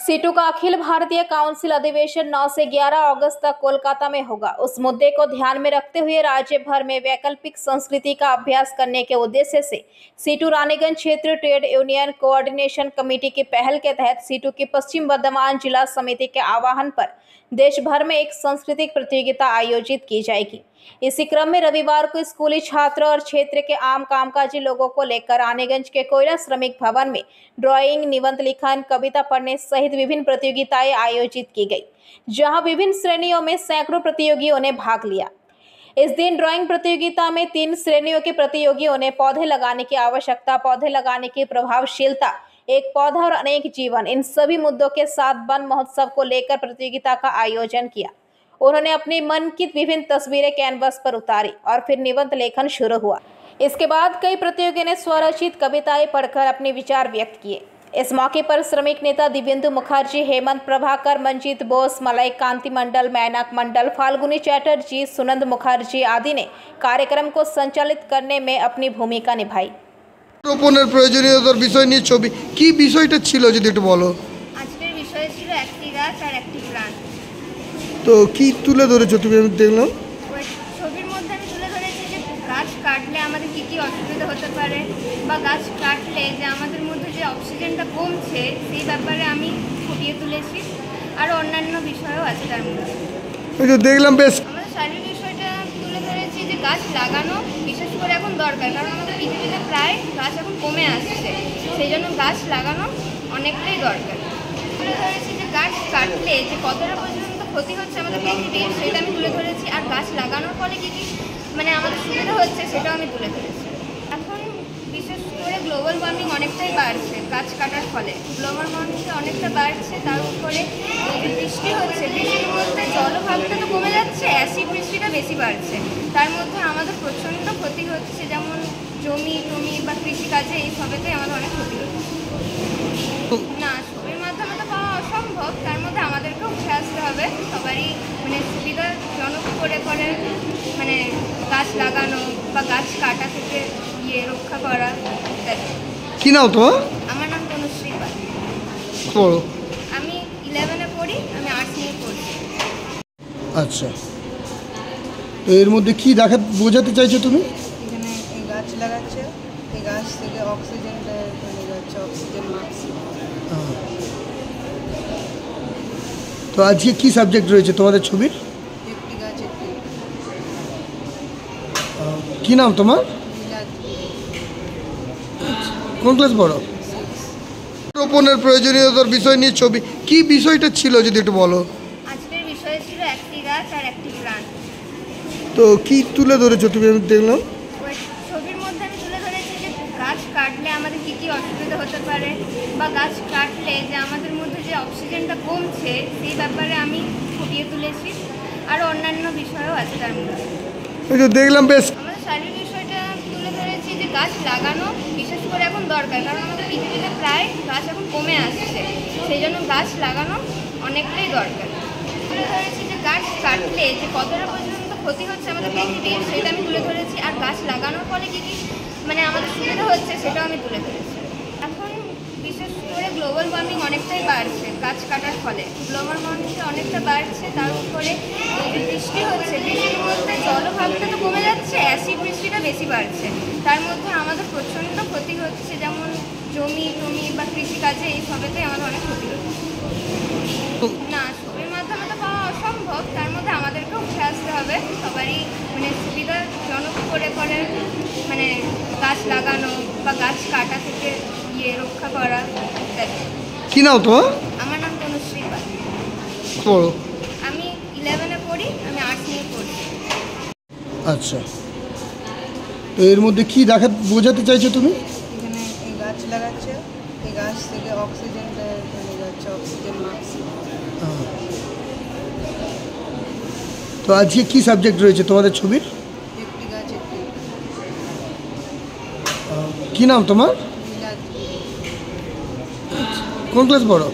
Situ का Akhil Bharatiya council अधिवेशन 9 से 11 अगस्त तक कोलकाता में होगा। उस मुद्दे को ध्यान में रखते हुए राज्य भर में वैकल्पिक संस्कृति का अभ्यास करने के उद्देश्य से सीटू रानीगंज क्षेत्र ट्रेड यूनियन कोऑर्डिनेशन कमेटी की पहल के तहत सीटू की पश्चिम बर्धमान जिला समिति के आह्वान पर देश भर में एक सांस्कृतिक प्रतियोगिता आयोजित की जाएगी। इसी क्रम में रविवार को स्कूली छात्र और क्षेत्र के आम कामकाजी लोगों को लेकर रानीगंज के कोयला श्रमिक भवन में ड्राइंग, निबंध लिखन, कविता पढ़ने सहित विभिन्न प्रतियोगिताएं आयोजित की गई, जहां विभिन्न श्रेणियों में सैकड़ों प्रतियोगियों ने भाग लिया। इस दिन ड्राइंग प्रतियोगिता में 3 श्रेणियों के प्रतियोगियों ने पौधे लगाने की आवश्यकता, पौधे लगाने की प्रभावशीलता, एक पौधा और अनेक जीवन, इन सभी मुद्दों के साथ वन महोत्सव को लेकर प्रतियोगिता का आयोजन किया। उन्होंने अपनी मन की विभिन्न तस्वीरें कैनवस पर उतारी और फिर निबंध लेखन शुरू हुआ। इसके बाद कई प्रतियोगियों ने स्वरचित कविताएं पढ़कर अपने विचार व्यक्त किए। इस मौके पर श्रमिक नेता दिव्येंदु मुखर्जी, हेमंत प्रभाकर, मंजीत बोस, मलय कांति मंडल, मैनक मंडल, फाल्गुनी चैटर्जी, सुनंद मुखर्जी आदि ने कार्यक्रम को संचालित करने में अपनी भूमिका निभाई। রোপণের প্রয়োজনীয়তার বিষয় নিয়ে ছবি কি বিষয়টা ছিল যদি একটু বলো। আজকের বিষয় ছিল একটি গাছ আর একটি প্রাণ। তো কি তুলে ধরেছো তুমি? আমি দেখলাম ওই ছবির মধ্যে আমি তুলে ধরেছি যে গাছ কাটলে আমাদের কি কি অসুবিধা হতে পারে, বা গাছ কাটলে যে আমাদের মধ্যে যে অক্সিজেনটা কমছে সেই ব্যাপারে আমি ফুটিয়ে তুলেছি। আর অন্যান্য বিষয়ও আছে তার মধ্যে। ওই তো দেখলাম বেশ আমাদের শারীরিক বিষয়টা তুলে ধরেছি যে গাছ লাগানো বিশেষ করে এখন দরকার, কারণ আমাদের পৃথিবীতে প্রায় গাছ এখন কমে আসছে, সেই জন্য গাছ লাগানো অনেকটাই দরকার। তুলে ধরেছি যে গাছ কাটলে যে কতটা পর্যন্ত ক্ষতি হচ্ছে আমাদের পৃথিবীর, সেটা আমি তুলে ধরেছি। আর গাছ লাগানোর ফলে কী কী মানে আমাদের সুবিধা হচ্ছে সেটাও আমি তুলে ধরেছি। এখন বিশেষ করে গ্লোবাল ওয়ার্মিং অনেকটাই বাড়ছে গাছ কাটার ফলে, গ্লোবাল ওয়ার্মিং অনেকটা বাড়ছে। তার উপরে যে বৃষ্টি হচ্ছে, বৃষ্টির মধ্যে জলভাগটা তো কমে যাচ্ছে, অ্যাসিড বৃষ্টিটা বেশি বাড়ছে। তার মধ্যে আমাদের প্রচণ্ড ক্ষতি হচ্ছে, যেমন জমি টমি বা কৃষিকাজে এই সবেতেই আমাদের অনেক ক্ষতি হচ্ছে। না, ছবির মাধ্যমে তো পাওয়া অসম্ভব, তার মধ্যে আমাদেরকেও উঠে আসতে হবে, সবারই মানে সুবিধাজনক করে করে মানে গাছ লাগানো বা গাছ কাটা থেকে রক্ষা করা ইত্যাদি। কি নাও তোমার? আমার নাম তনুশ্রী পাল। পড়ো। আমি 11-এ পড়ি, আমি আর্টস নিয়ে পড়ি। আচ্ছা, তো এর মধ্যে কি বোঝাতে চাইছো তুমি? এখানে এই গাছ লাগাচ্ছে, এই গাছ থেকে অক্সিজেনটা চলে যাচ্ছে, অক্সিজেন মাস্ক। তো আজকে কি সাবজেক্ট রয়েছে তোমাদের ছবির? একটি গাছ একটি। কি নাম তোমার? কোন ক্লাস পড়ো? রোপণের প্রয়োজনীয়তার বিষয় নিয়ে ছবি কি বিষয়টা ছিল যদি একটু বলো। আজকের বিষয় ছিল একটি গাছ আর একটি প্রাণ। তো কি তুলে ধরেছো তুমি? আমি দেখলাম ওই ছবির মধ্যে আমি তুলে ধরেছি যে গাছ কাটলে আমাদের কী কী অসুবিধা হতে পারে, বা গাছ কাটলে যে আমাদের মধ্যে যে অক্সিজেনটা কমছে সেই ব্যাপারে আমি ফুটিয়ে তুলেছি। আর অন্যান্য বিষয়ও আছে তার মধ্যে। ওই তো দেখলাম বেশ আমাদের শারীরিক বিষয়টা তুলে ধরেছি যে গাছ লাগানো বিশেষ করে এখন দরকার, কারণ আমাদের পৃথিবীতে প্রায় গাছ এখন কমে আসছে, সেই জন্য গাছ লাগানো অনেকটাই দরকার। তুলে ধরেছি যে গাছ কাটলে যে কতটা পর্যন্ত ক্ষতি হচ্ছে আমাদের পৃথিবীর, সেটা আমি তুলে ধরেছি। আর গাছ লাগানোর ফলে কী কী মানে আমাদের সুবিধা হচ্ছে সেটাও আমি তুলে ধরেছি। এখন বিশেষ করে গ্লোবাল ওয়ার্মিং অনেকটাই বাড়ছে গাছ কাটার ফলে, গ্লোবাল ওয়ার্মিং অনেকটা বাড়ছে। তার উপরে যে বৃষ্টি হচ্ছে, বৃষ্টির মধ্যে জলভাগটা তো কমে যাচ্ছে, অ্যাসিড বৃষ্টিটা বেশি বাড়ছে। তার মধ্যে আমাদের প্রচণ্ড ক্ষতি হচ্ছে, যেমন জমি টমি বা কৃষিকাজে এই সবেতেই আমাদের অনেক ক্ষতি হচ্ছে। না, ছবির মাধ্যমে তো পাওয়া অসম্ভব, তার মধ্যে আমাদেরকেও উঠে আসতে হবে, সবারই মানে সুবিধাজনক করে করে মানে গাছ লাগানো বা গাছ কাটা থেকে রক্ষা করা ইত্যাদি। কি নাও তোমার? আমার নাম তনুশ্রী পাল। পড়ো। আমি 11-এ পড়ি, আমি আর্টস নিয়ে পড়ি। আচ্ছা, তো এর মধ্যে কি বোঝাতে চাইছো তুমি? এখানে এই গাছ লাগাচ্ছে, এই গাছ থেকে অক্সিজেনটা চলে যাচ্ছে, অক্সিজেন মাস্ক। তো আজকে কি সাবজেক্ট রয়েছে তোমাদের ছবির? একটি গাছ একটি। কি নাম তোমার? কোন ক্লাস পড়ো?